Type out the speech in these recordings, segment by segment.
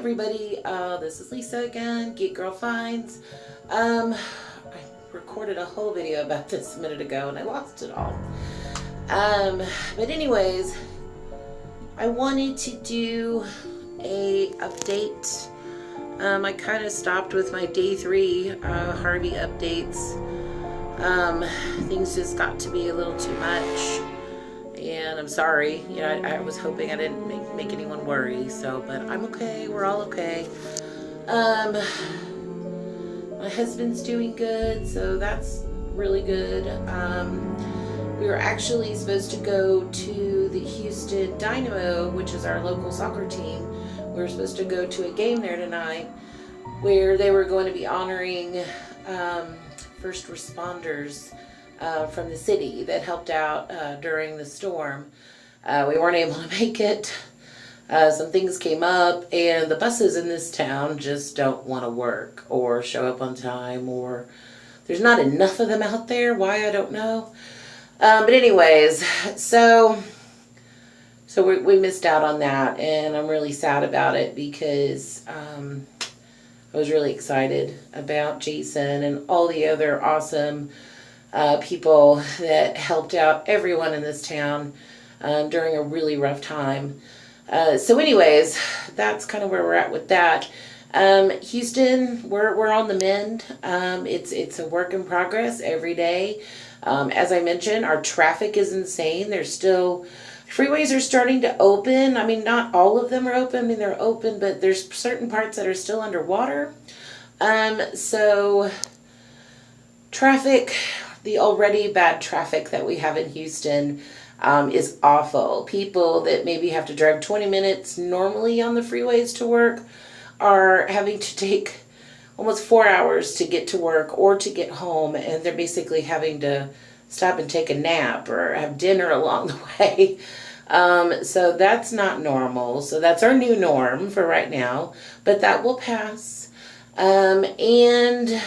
everybody, this is Lisa again, Geek Girl Finds. I recorded a whole video about this a minute ago and I lost it all. But anyways, I wanted to do a update. I kind of stopped with my day 3 Harvey updates. Things just got to be a little too much. And I'm sorry, you know, I was hoping I didn't make anyone worry, so, but I'm okay, we're all okay. My husband's doing good, so that's really good. We were actually supposed to go to the Houston Dynamo, which is our local soccer team. We were supposed to go to a game there tonight, where they were going to be honoring first responders from the city that helped out during the storm. We weren't able to make it. Some things came up, and the buses in this town just don't want to work or show up on time, or there's not enough of them out there. Why, I don't know. But anyways, so we missed out on that, and I'm really sad about it because I was really excited about Jason and all the other awesome people that helped out everyone in this town during a really rough time. So anyways, that's kind of where we're at with that. Houston, we're on the mend. It's a work in progress every day. As I mentioned, our traffic is insane. There's still, freeways are starting to open. I mean, not all of them are open. I mean, they're open, but there's certain parts that are still underwater. So traffic, the already bad traffic that we have in Houston is awful. People that maybe have to drive 20 minutes normally on the freeways to work are having to take almost 4 hours to get to work or to get home, and they're basically having to stop and take a nap or have dinner along the way. So that's not normal. So that's our new norm for right now, but that will pass. And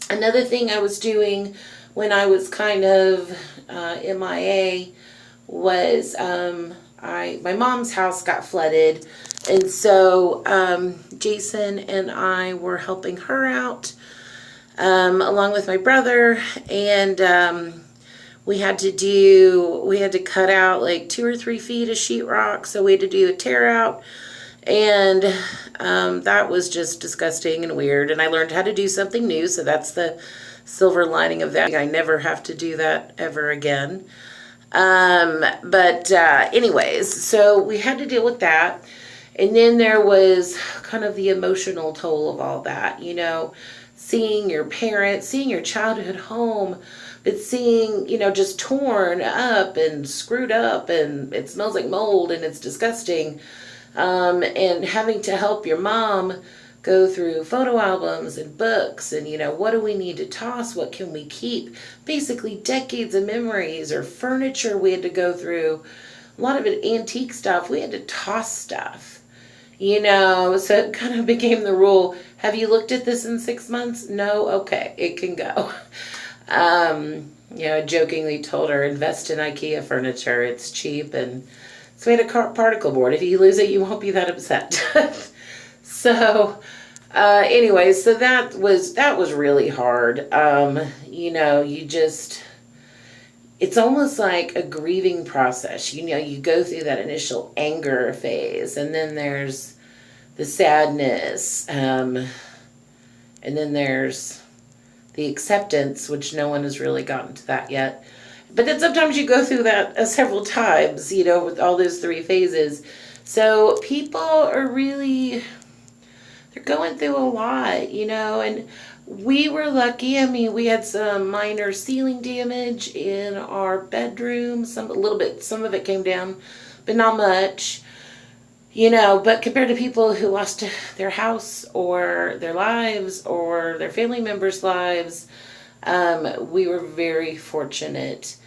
another thing I was doing when I was kind of MIA was my mom's house got flooded, and so Jason and I were helping her out along with my brother, and we had to cut out like 2 or 3 feet of sheetrock, so we had to do a tear out. And that was just disgusting and weird, and I learned how to do something new, so that's the silver lining of that. I never have to do that ever again. But anyways, so we had to deal with that, and then there was kind of the emotional toll of all that, you know, seeing your parents, seeing your childhood home, but seeing, you know, just torn up and screwed up, and it smells like mold, and it's disgusting. And having to help your mom go through photo albums and books and, you know, what do we need to toss? What can we keep? Basically decades of memories or furniture we had to go through. A lot of it antique stuff. We had to toss stuff, you know, so it kind of became the rule. Have you looked at this in 6 months? No? Okay, it can go. You know, I jokingly told her, invest in IKEA furniture. It's cheap, and so we had a particle board. If you lose it, you won't be that upset. So, anyway, so that was really hard. You know, it's almost like a grieving process. You know, you go through that initial anger phase, and then there's the sadness, and then there's the acceptance, which no one has really gotten to that yet. But then sometimes you go through that several times, you know, with all those 3 phases. So people are really, they're going through a lot, you know, and we were lucky. I mean, we had some minor ceiling damage in our bedroom, a little bit, some of it came down, but not much, you know, but compared to people who lost their house or their lives or their family members' lives, we were very fortunate.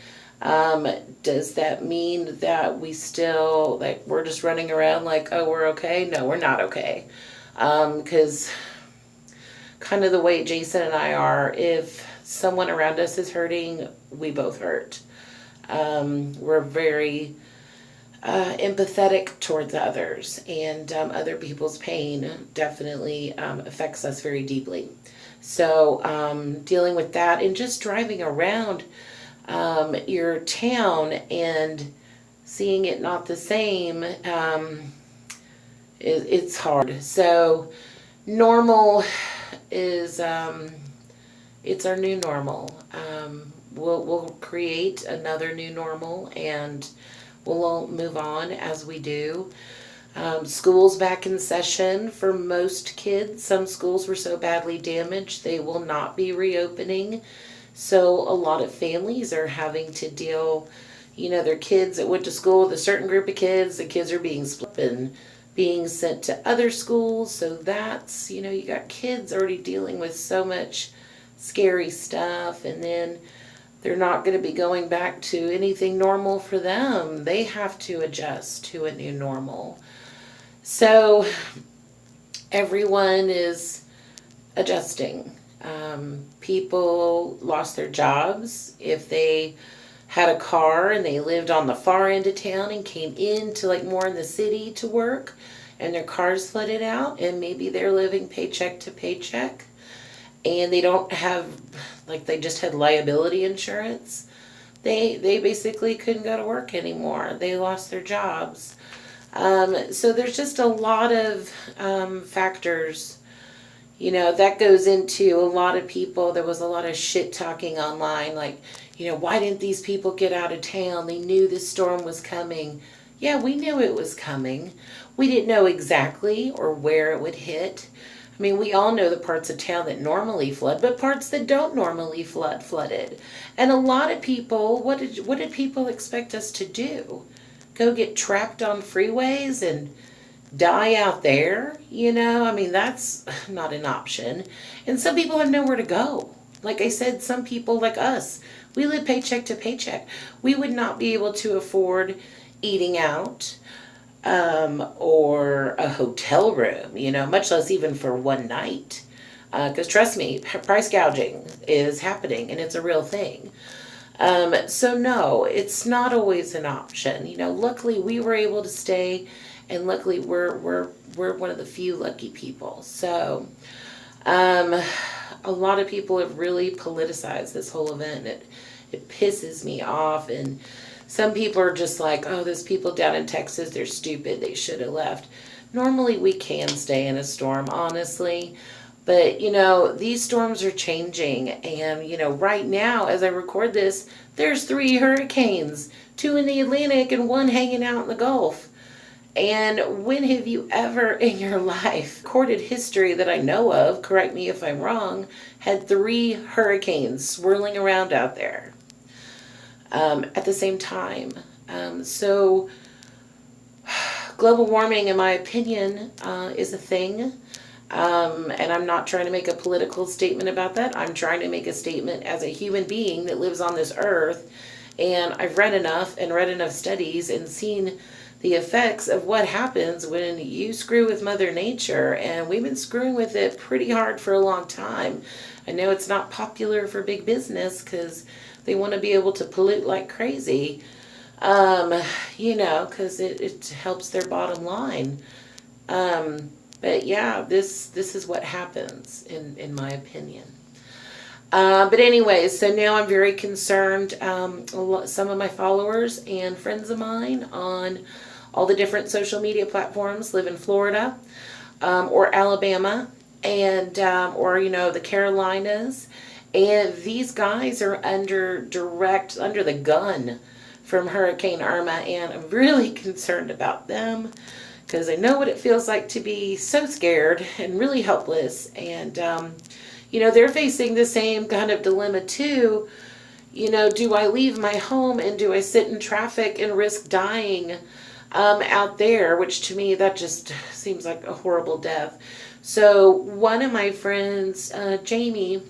Does that mean that we still, like, we're just running around like, oh, we're okay? No, we're not okay. Because kind of the way Jason and I are, if someone around us is hurting, we both hurt. We're very empathetic towards others, and other people's pain definitely affects us very deeply. So dealing with that and just driving around your town and seeing it not the same, it's hard. So normal is it's our new normal. We'll create another new normal, and we'll move on as we do. School's back in session for most kids. Some schools were so badly damaged they will not be reopening. So a lot of families are having to deal, their kids that went to school with a certain group of kids, the kids are being split and being sent to other schools. So that's, you got kids already dealing with so much scary stuff, and then they're not going to be going back to anything normal for them. They have to adjust to a new normal. So everyone is adjusting. People lost their jobs. If they had a car and they lived on the far end of town and came into more in the city to work, and their cars flooded out, and maybe they're living paycheck to paycheck, and they don't have, they just had liability insurance, they basically couldn't go to work anymore. They lost their jobs. So there's just a lot of factors, that goes into a lot of people. There was a lot of shit talking online, why didn't these people get out of town? They knew this storm was coming. Yeah, we knew it was coming. We didn't know exactly or where it would hit. I mean, we all know the parts of town that normally flood, but parts that don't normally flooded. And a lot of people, what did people expect us to do? Go get trapped on freeways and die out there? I mean, that's not an option. And some people have nowhere to go. Like I said, some people like us, we live paycheck to paycheck. We would not be able to afford eating out, or a hotel room, much less even for one night. Because trust me, price gouging is happening, and it's a real thing. So no, it's not always an option. Luckily we were able to stay, and luckily we're one of the few lucky people. So, a lot of people have really politicized this whole event. It pisses me off, and some people are just like, oh, those people down in Texas, they're stupid, they should have left. Normally we can stay in a storm, honestly. But, these storms are changing. And, right now, as I record this, there's 3 hurricanes. 2 in the Atlantic and 1 hanging out in the Gulf. And when have you ever in your life, recorded history that I know of, correct me if I'm wrong, had 3 hurricanes swirling around out there at the same time? So global warming, in my opinion, is a thing. And I'm not trying to make a political statement about that. I'm trying to make a statement as a human being that lives on this earth. And I've read enough studies and seen the effects of what happens when you screw with Mother Nature. And we've been screwing with it pretty hard for a long time. I know it's not popular for big business because they want to be able to pollute like crazy, because it helps their bottom line. But yeah, this is what happens in my opinion. But anyways, so now I'm very concerned. Some of my followers and friends of mine on all the different social media platforms live in Florida, or Alabama, and or the Carolinas, and these guys are under the gun from Hurricane Irma, and I'm really concerned about them because I know what it feels like to be so scared and really helpless. And they're facing the same kind of dilemma too. Do I leave my home and do I sit in traffic and risk dying out there, which to me that just seems like a horrible death. So one of my friends, Jamie,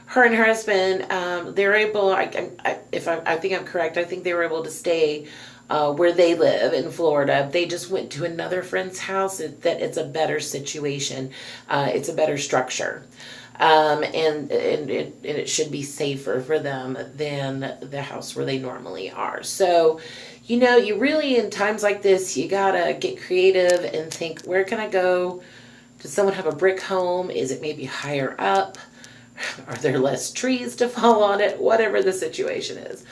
her and her husband, they're able, I think I'm correct, I think they were able to stay where they live in Florida. They just went to another friend's house. It's a better situation. It's a better structure. And it should be safer for them than the house where they normally are. So, you know, you really, in times like this, you gotta get creative and think, where can I go? Does someone have a brick home? Is it maybe higher up? Are there less trees to fall on it? Whatever the situation is.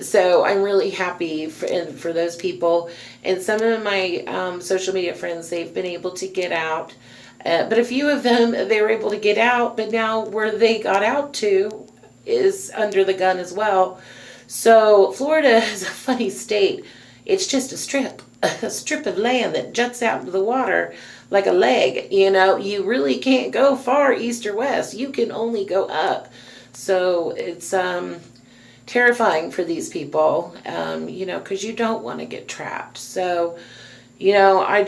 So I'm really happy for those people. And some of my social media friends, they've been able to get out. But a few of them, they were able to get out, but now where they got out to is under the gun as well. So Florida is a funny state. It's just a strip of land that juts out into the water like a leg. You know, you really can't go far east or west. You can only go up. So it's terrifying for these people, you know, because you don't want to get trapped. So, you know, I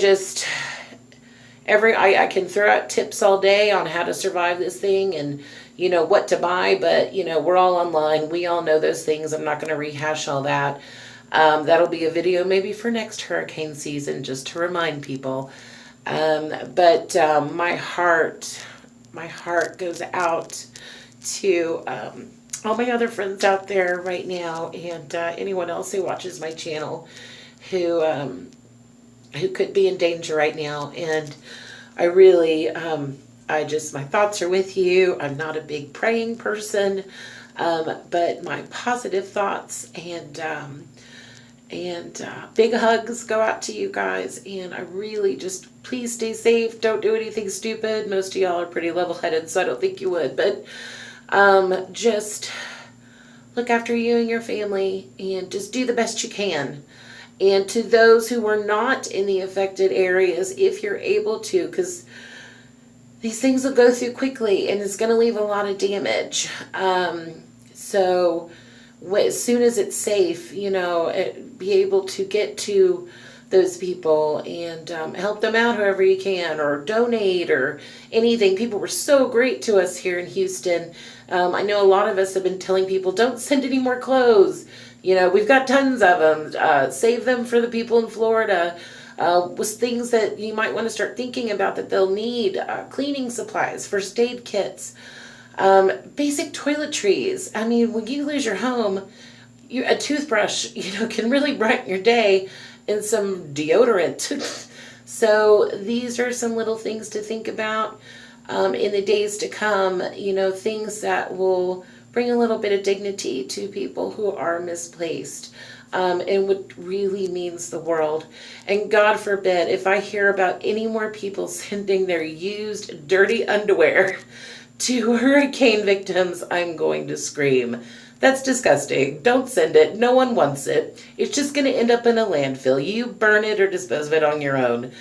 can throw out tips all day on how to survive this thing and, you know, what to buy, but, you know, we're all online. We all know those things. I'm not going to rehash all that. That'll be a video maybe for next hurricane season, just to remind people. But my heart goes out to all my other friends out there right now, and anyone else who watches my channel who could be in danger right now. And I really, my thoughts are with you. I'm not a big praying person, but my positive thoughts and big hugs go out to you guys. And I really just, please stay safe. Don't do anything stupid. Most of y'all are pretty level-headed, so I don't think you would. But just look after you and your family and just do the best you can. And to those who are not in the affected areas, if you're able to, because these things will go through quickly and it's going to leave a lot of damage. So as soon as it's safe, you know, be able to get to those people and help them out however you can, or donate or anything. People were so great to us here in Houston. I know a lot of us have been telling people, don't send any more clothes. You know, we've got tons of them. Save them for the people in Florida. Was things that you might want to start thinking about that they'll need. Cleaning supplies, first aid kits, basic toiletries. I mean, when you lose your home, a toothbrush, you know, can really brighten your day, and some deodorant. So these are some little things to think about in the days to come, you know, things that will bring a little bit of dignity to people who are misplaced, and what really means the world. And God forbid, if I hear about any more people sending their used, dirty underwear to hurricane victims, I'm going to scream. That's disgusting. Don't send it. No one wants it. It's just going to end up in a landfill. You burn it or dispose of it on your own.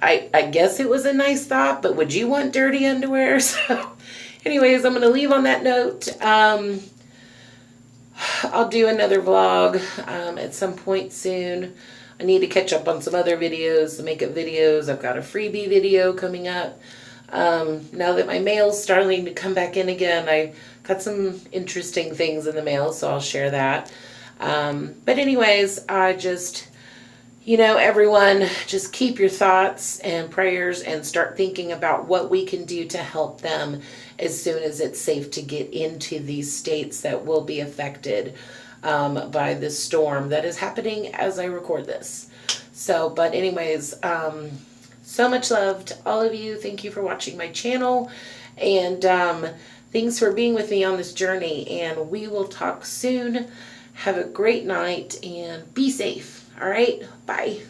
I guess it was a nice thought, but would you want dirty underwear? So anyways, I'm going to leave on that note. I'll do another vlog at some point soon. I need to catch up on some other videos, the makeup videos. I've got a freebie video coming up. Now that my mail's starting to come back in again, I got some interesting things in the mail, so I'll share that. But anyways, I just, you know, everyone, just keep your thoughts and prayers and start thinking about what we can do to help them as soon as it's safe to get into these states that will be affected by this storm that is happening as I record this. So, but anyways, so much love to all of you. Thank you for watching my channel, and thanks for being with me on this journey, and we will talk soon. Have a great night and be safe. All right, bye.